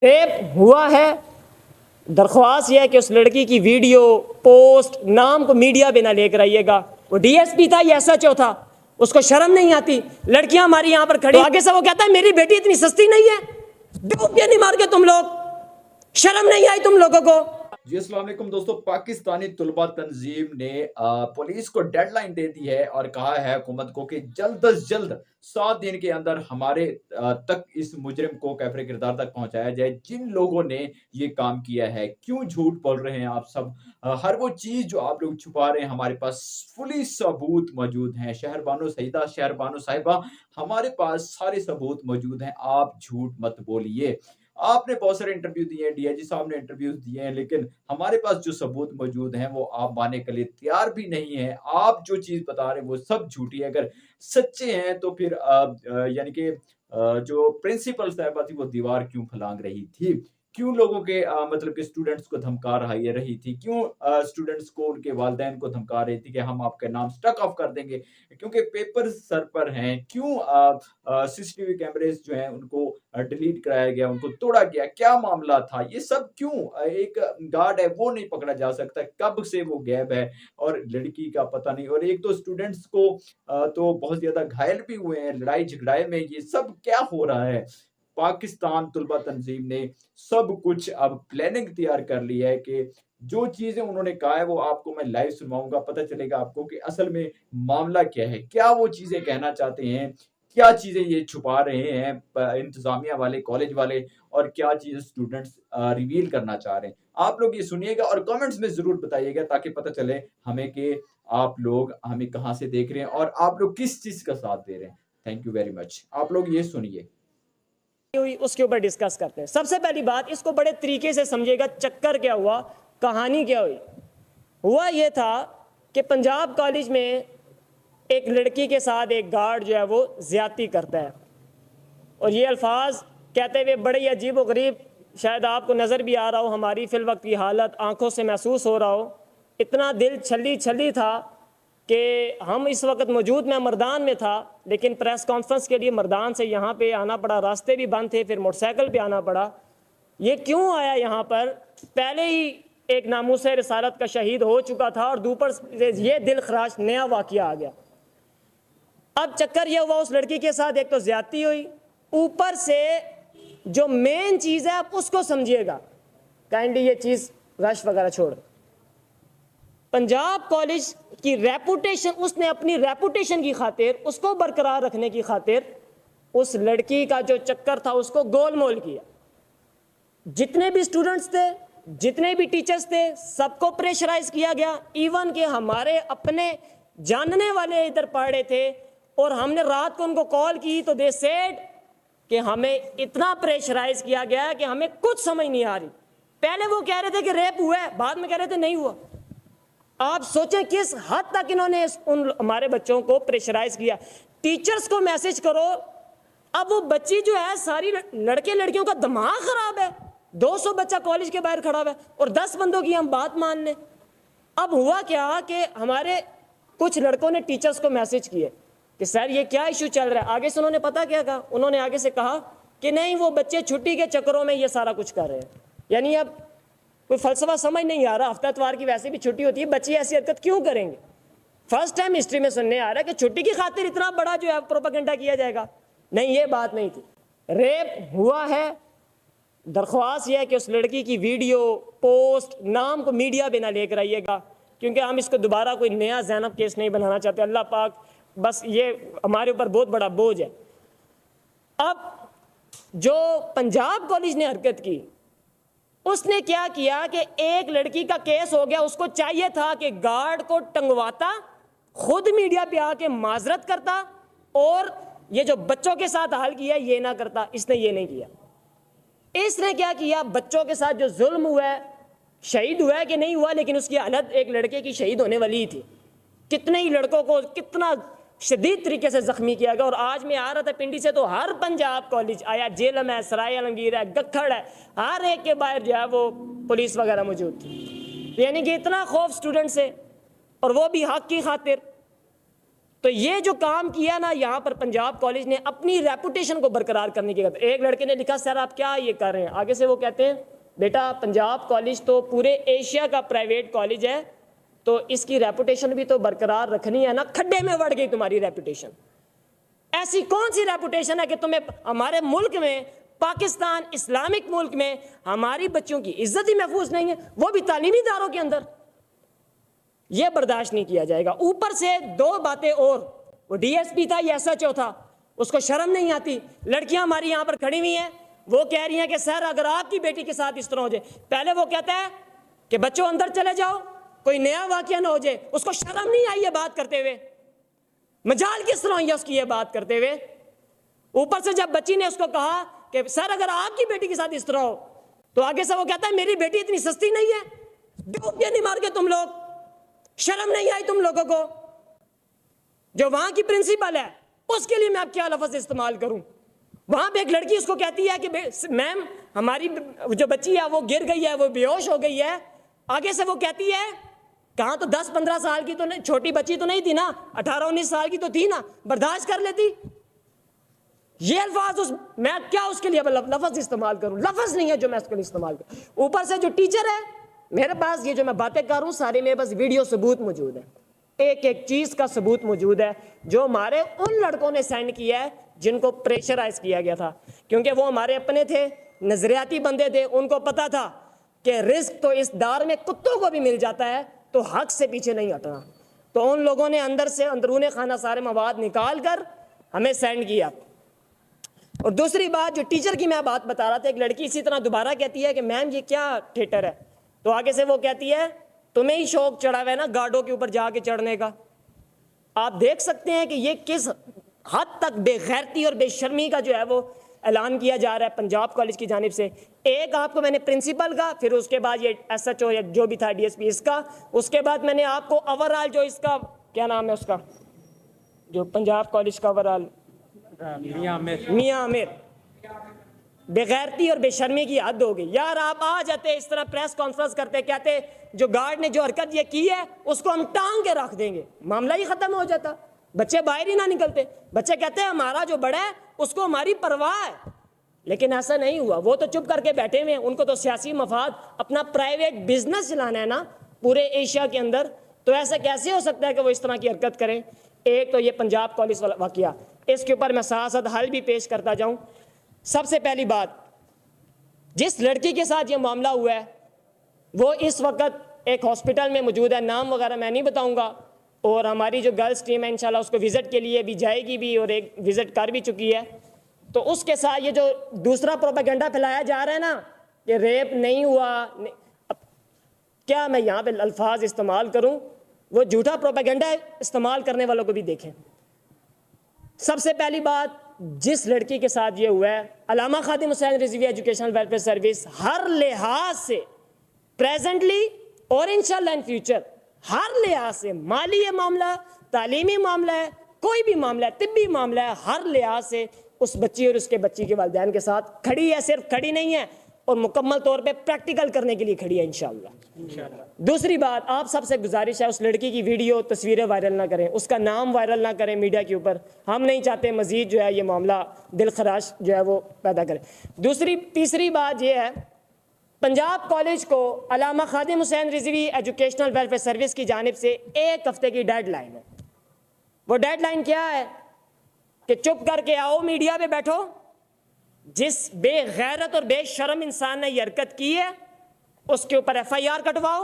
Rape हुआ है। दरख्वास्त यह है कि उस लड़की की वीडियो पोस्ट नाम को मीडिया पे ना लेकर आइएगा। वो डीएसपी था या एसएचओ था, उसको शर्म नहीं आती। लड़कियां हमारी यहाँ पर खड़ी, तो आगे से वो कहता है मेरी बेटी इतनी सस्ती नहीं है। बेवकूफियां नहीं मार के तुम लोग, शर्म नहीं आई तुम लोगों को। जी अस्सलाम वालेकुम दोस्तों, पाकिस्तानी तुलबा तंजीम ने पुलिस को डेडलाइन दे दी है और कहा है हुकूमत को कि जल्द से जल्द 7 दिन के अंदर हमारे तक इस मुजरिम को कैफरे किरदार तक पहुंचाया जाए जिन लोगों ने ये काम किया है। क्यों झूठ बोल रहे हैं आप सब? हर वो चीज जो आप लोग छुपा रहे हैं, हमारे पास फुली सबूत मौजूद हैं। शहरबानो सईदा, शहरबानो साहिबा, हमारे पास सारे सबूत मौजूद हैं। आप झूठ मत बोलिए। आपने बहुत सारे इंटरव्यू दिए हैं, डीआईजी साहब ने इंटरव्यूज दिए हैं, लेकिन हमारे पास जो सबूत मौजूद हैं वो आप मानने के लिए तैयार भी नहीं है। आप जो चीज बता रहे हैं वो सब झूठी है। अगर सच्चे हैं तो फिर यानी कि जो प्रिंसिपल साहबा थी वो दीवार क्यों फलांग रही थी? क्यों लोगों के मतलब कि स्टूडेंट्स को धमका रही थी? क्यों स्टूडेंट्स को उनके वालिदैन को धमका रही थी कि हम आपका नाम स्टक ऑफ कर देंगे क्योंकि पेपर सर पर हैं? क्यों सीसीटीवी कैमरेज जो हैं उनको डिलीट कराया गया, उनको तोड़ा गया? क्या मामला था? ये सब क्यों? एक गार्ड है वो नहीं पकड़ा जा सकता, कब से वो गायब है और लड़की का पता नहीं। और एक दो स्टूडेंट्स को तो बहुत ज्यादा घायल भी हुए हैं लड़ाई झगड़ाई में। ये सब क्या हो रहा है? पाकिस्तान तुलबा तंजीम ने सब कुछ अब प्लानिंग तैयार कर ली है कि जो चीजें उन्होंने कहा है वो आपको मैं लाइव सुनवाऊंगा। पता चलेगा आपको कि असल में मामला क्या है, क्या वो चीजें कहना चाहते हैं, क्या चीजें ये छुपा रहे हैं इंतजामिया वाले, कॉलेज वाले, और क्या चीजें स्टूडेंट्स रिवील करना चाह रहे हैं। आप लोग ये सुनिएगा और कमेंट्स में जरूर बताइएगा ताकि पता चले हमें कि आप लोग हमें कहाँ से देख रहे हैं और आप लोग किस चीज का साथ दे रहे हैं। Thank you very much. आप लोग ये सुनिए, हुई उसके ऊपर डिस्कस करते हैं। सबसे पहली बात, इसको बड़े तरीके से समझिएगा। चक्कर क्या हुआ, कहानी क्या हुई। हुआ ये था कि पंजाब कॉलेज में एक लड़की के साथ एक गार्ड जो है वो ज्यादती करता है, और ये अल्फाज कहते हुए बड़े अजीब व गरीब, शायद आपको नज़र भी आ रहा हो, हमारी फिल वक्त की हालत आंखों से महसूस हो रहा हो। इतना दिल छली छली था कि हम इस वक्त मौजूद, मैं मर्दान में था, लेकिन प्रेस कॉन्फ्रेंस के लिए मर्दान से यहाँ पे आना पड़ा, रास्ते भी बंद थे, फिर मोटरसाइकिल पे आना पड़ा। ये क्यों आया यहाँ पर? पहले ही एक नामूस रिसालत का शहीद हो चुका था और ऊपर से ये दिल खराश नया वाक़या आ गया। अब चक्कर यह हुआ, उस लड़की के साथ एक तो ज्यादती हुई, ऊपर से जो मेन चीज़ है आप उसको समझिएगा काइंडली, ये चीज़ रश वगैरह छोड़। पंजाब कॉलेज की रेपुटेशन, उसने अपनी रेपुटेशन की खातिर, उसको बरकरार रखने की खातिर उस लड़की का जो चक्कर था उसको गोलमोल किया। जितने भी स्टूडेंट्स थे, जितने भी टीचर्स थे, सबको प्रेशराइज किया गया। इवन के हमारे अपने जानने वाले इधर पढ़ रहे थे और हमने रात को उनको कॉल की तो दे सेड कि हमें इतना प्रेशराइज किया गया कि हमें कुछ समझ नहीं आ रही। पहले वो कह रहे थे कि रेप हुआ है, बाद में कह रहे थे नहीं हुआ। आप सोचें किस हद तक इन्होंने उन हमारे बच्चों को प्रेशराइज किया। टीचर्स को मैसेज करो, अब वो बच्ची जो है, सारी लड़के लड़कियों का दिमाग खराब है। 200 बच्चा कॉलेज के बाहर खड़ा हुआ है और 10 बंदों की हम बात मान लें। अब हुआ क्या कि हमारे कुछ लड़कों ने टीचर्स को मैसेज किए कि सर ये क्या इशू चल रहा है। आगे से उन्होंने पता क्या कहा, उन्होंने आगे से कहा कि नहीं वो बच्चे छुट्टी के चक्करों में ये सारा कुछ कर रहे हैं। यानी अब कोई फलसफा समझ नहीं आ रहा। हफ्ता इतवार की वैसे भी छुट्टी होती है, बच्चे ऐसी हरकत क्यों करेंगे? फर्स्ट टाइम हिस्ट्री में सुनने आ रहा है कि छुट्टी की खातिर इतना बड़ा जो है प्रोपेगेंडा किया जाएगा। नहीं, ये बात नहीं थी। रेप हुआ है। दरख्वास्त यह है कि उस लड़की की वीडियो पोस्ट नाम को मीडिया पे ना लेकर आइएगा, क्योंकि हम इसको दोबारा कोई नया ज़ैनब केस नहीं बनाना चाहते। अल्लाह पाक, बस ये हमारे ऊपर बहुत बड़ा बोझ है। अब जो पंजाब कॉलेज ने हरकत की, उसने क्या किया कि एक लड़की का केस हो गया, उसको चाहिए था कि गार्ड को टंगवाता, खुद मीडिया पे आके माजरत करता और ये जो बच्चों के साथ हाल किया ये ना करता। इसने ये नहीं किया। इसने क्या किया, बच्चों के साथ जो जुल्म हुआ है, शहीद हुआ है कि नहीं हुआ, लेकिन उसकी हालत एक लड़के की शहीद होने वाली थी। कितने ही लड़कों को कितना शदीद तरीके से जख्मी किया गया। और आज मैं आ रहा था पिंडी से, तो हर पंजाब कॉलेज आया, जेलम है, सराय आलमगीर है, गखड़ है, हर एक के बाहर जो है वो पुलिस वगैरह मौजूद थी। यानी कि इतना खौफ स्टूडेंट से, और वो भी हक की खातिर। तो ये जो काम किया ना यहाँ पर पंजाब कॉलेज ने अपनी रेपुटेशन को बरकरार करने की, एक लड़के ने लिखा सर आप क्या ये कर रहे हैं, आगे से वो कहते हैं बेटा पंजाब कॉलेज तो पूरे एशिया का प्राइवेट कॉलेज है, तो इसकी रेपुटेशन भी तो बरकरार रखनी है ना, खड्डे में बढ़ गई तुम्हारी रेपुटेशन। ऐसी कौन सी रेपुटेशन है कि तुम्हें हमारे मुल्क में, पाकिस्तान इस्लामिक मुल्क में, हमारी बच्चों की इज्जत ही महफूज नहीं है, वो भी तालीमी इदारों के अंदर। यह बर्दाश्त नहीं किया जाएगा। ऊपर से दो बातें और, वो डीएसपी था या एसएचओ था, उसको शर्म नहीं आती। लड़कियां हमारी यहां पर खड़ी हुई हैं, वो कह रही हैं कि सर अगर आपकी बेटी के साथ इस तरह हो जाए, पहले वो कहता है कि बच्चों अंदर चले जाओ, कोई नया वाकया ना हो जाए, उसको शर्म नहीं आई ये बात करते हुए, मजाल किस तरह है उसकी ये बात करते हुए। ऊपर से जब बच्ची ने उसको कहा कि सर अगर आपकी बेटी के साथ इस तरह हो, तो आगे से वो कहता है मेरी बेटी इतनी सस्ती नहीं है, डूबिया नहीं मार के तुम लोग, शर्म नहीं आई तुम लोगों को। जो वहां की प्रिंसिपल है उसके लिए मैं अब क्या लफ्ज इस्तेमाल करूं, वहां पे एक लड़की उसको कहती है कि मैम हमारी जो बच्ची है वो गिर गई है, वो बेहोश हो गई है। आगे से वो कहती है कहाँ, तो 10-15 साल की तो नहीं, छोटी बच्ची तो नहीं थी ना, 18-19 साल की तो थी ना, बर्दाश्त कर लेती। ये अल्फाज मैं क्या उसके लिए लफ्ज इस्तेमाल करूं, लफ्ज नहीं है जो मैं उसके लिए इस्तेमाल करूं। ऊपर से जो टीचर है, मेरे पास ये जो मैं बातें कर रहा हूं सारे मेरे पास वीडियो सबूत मौजूद है, एक एक चीज का सबूत मौजूद है, जो हमारे उन लड़कों ने सेंड किया है जिनको प्रेशराइज किया गया था, क्योंकि वो हमारे अपने थे, नजरियाती बंदे थे, उनको पता था कि रिस्क तो इस दार में कुत्तों को भी मिल जाता है, तो हक से पीछे नहीं हटना। तो उन लोगों ने अंदर से अंदरूने खाना सारे मवाद निकाल कर हमें सेंड किया। और दूसरी बात, जो टीचर की मैं बात बता रहा था, एक लड़की इसी तरह दोबारा कहती है कि मैम ये क्या थिएटर है, तो आगे से वो कहती है तुम्हें ही शौक चढ़ा हुआ है ना गार्डों के ऊपर जाके चढ़ने का। आप देख सकते हैं कि ये किस हद तक बेगैरती और बेशर्मी का जो है वो ऐलान किया जा रहा है पंजाब कॉलेज की जानिब से। एक आपको मैंने प्रिंसिपल का, फिर उसके बाद ये एसएचओ या जो भी था डीएसपी इसका, उसके बाद मैंने आपको ओवरऑल जो इसका क्या नाम है उसका, जो पंजाब कॉलेज का ओवरऑल मियां आमिर, बेगैरती और बेशर्मी की हद हो गई यार। आप आ जाते इस तरह प्रेस कॉन्फ्रेंस करते, कहते जो गार्ड ने जो हरकत ये की है उसको हम टांग के रख देंगे, मामला ही खत्म हो जाता, बच्चे बाहर ही ना निकलते। बच्चे कहते हैं हमारा जो बड़ा है उसको हमारी परवाह है, लेकिन ऐसा नहीं हुआ। वो तो चुप करके बैठे हुए हैं, उनको तो सियासी मफाद, अपना प्राइवेट बिजनेस चलाना है ना पूरे एशिया के अंदर। तो ऐसा कैसे हो सकता है कि वो इस तरह की हरकत करें। एक तो ये पंजाब कॉलेज वाला वाकया, इसके ऊपर मैं साथ साथ हल भी पेश करता जाऊं। सबसे पहली बात, जिस लड़की के साथ ये मामला हुआ है वो इस वक्त एक हॉस्पिटल में मौजूद है, नाम वगैरह मैं नहीं बताऊंगा, और हमारी जो गर्ल्स टीम है इंशाल्लाह उसको विज़िट के लिए भी जाएगी भी, और एक विज़िट कर भी चुकी है। तो उसके साथ ये जो दूसरा प्रोपेगेंडा फैलाया जा रहा है ना कि रेप नहीं हुआ, अब क्या मैं यहाँ पे अल्फाज इस्तेमाल करूँ, वो झूठा प्रोपेगेंडा इस्तेमाल करने वालों को भी देखें। सबसे पहली बात, जिस लड़की के साथ ये हुआ है, Allama Khadim Hussain Rizvi educational welfare service हर लिहाज से प्रेजेंटली और इंशाल्लाह इन फ्यूचर हर लिहाज से, माली मामला, तालीमी मामला है, कोई भी मामला है, तिब्बी मामला है, हर लिहाज से उस बच्ची और उसके बच्ची के वालिदैन के साथ खड़ी है। सिर्फ खड़ी नहीं है और मुकम्मल तौर पे प्रैक्टिकल करने के लिए खड़ी है इंशाल्लाह। दूसरी बात, आप सबसे गुजारिश है उस लड़की की वीडियो तस्वीरें वायरल ना करें, उसका नाम वायरल ना करें मीडिया के ऊपर। हम नहीं चाहते मजीद जो है ये मामला दिल खराश जो है वो पैदा करे। तीसरी बात ये है, पंजाब कॉलेज को Allama Khadim Hussain Rizvi educational welfare service की जानिब से 1 हफ्ते की डेडलाइन है। वो डेडलाइन क्या है कि चुप करके आओ, मीडिया पे बैठो, जिस बेगैरत और बेशरम इंसान ने ये हरकत की है उसके ऊपर FIR कटवाओ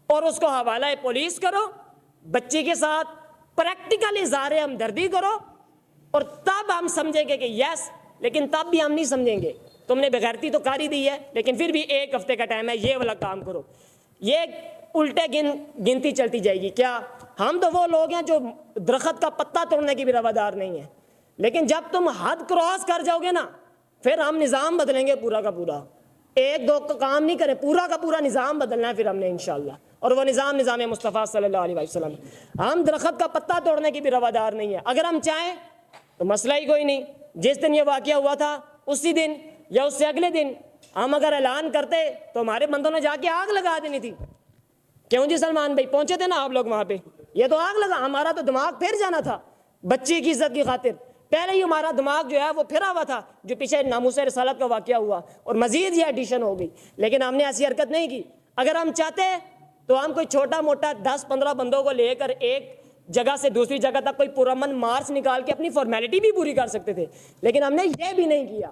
और उसको हवाला पुलिस करो, बच्ची के साथ प्रैक्टिकल इज़हार हमदर्दी करो, और तब हम समझेंगे कि यस। लेकिन तब भी हम नहीं समझेंगे, तुमने बेगैरती तो कर ही दी है, लेकिन फिर भी 1 हफ्ते का टाइम है, ये वाला काम करो। ये उल्टे गिनती चलती जाएगी। क्या हम तो वो लोग हैं जो दरख्त का पत्ता तोड़ने की भी रवादार नहीं है, लेकिन जब तुम हद क्रॉस कर जाओगे ना फिर हम निज़ाम बदलेंगे पूरा का पूरा। 1-2 का काम नहीं करें, पूरा का पूरा निज़ाम बदलना है फिर हमने इंशाल्लाह। और वो निज़ाम मुस्तफ़ा सल्लल्लाहु अलैहि वसल्लम। हम दरख्त का पत्ता तोड़ने की भी रवादार नहीं है। अगर हम चाहें तो मसला ही कोई नहीं, जिस दिन ये वाक़या हुआ था उसी दिन या उससे अगले दिन हम अगर ऐलान करते तो हमारे बंदों ने जाके आग लगा देनी थी। क्यों जी सलमान भाई, पहुंचे थे ना आप लोग वहां पे? ये तो आग लगा, हमारा तो दिमाग फिर जाना था बच्चे की इज्जत की खातिर। पहले ही हमारा दिमाग जो है वो फिरा हुआ था, जो पीछे नामूसे रिसालत का वाकया हुआ, और मजीद ये एडिशन हो गई। लेकिन हमने ऐसी हरकत नहीं की। अगर हम चाहते तो हम कोई छोटा मोटा 10-15 बंदों को लेकर एक जगह से दूसरी जगह तक कोई पुरअमन मार्च निकाल के अपनी फॉर्मेलिटी भी पूरी कर सकते थे, लेकिन हमने ये भी नहीं किया।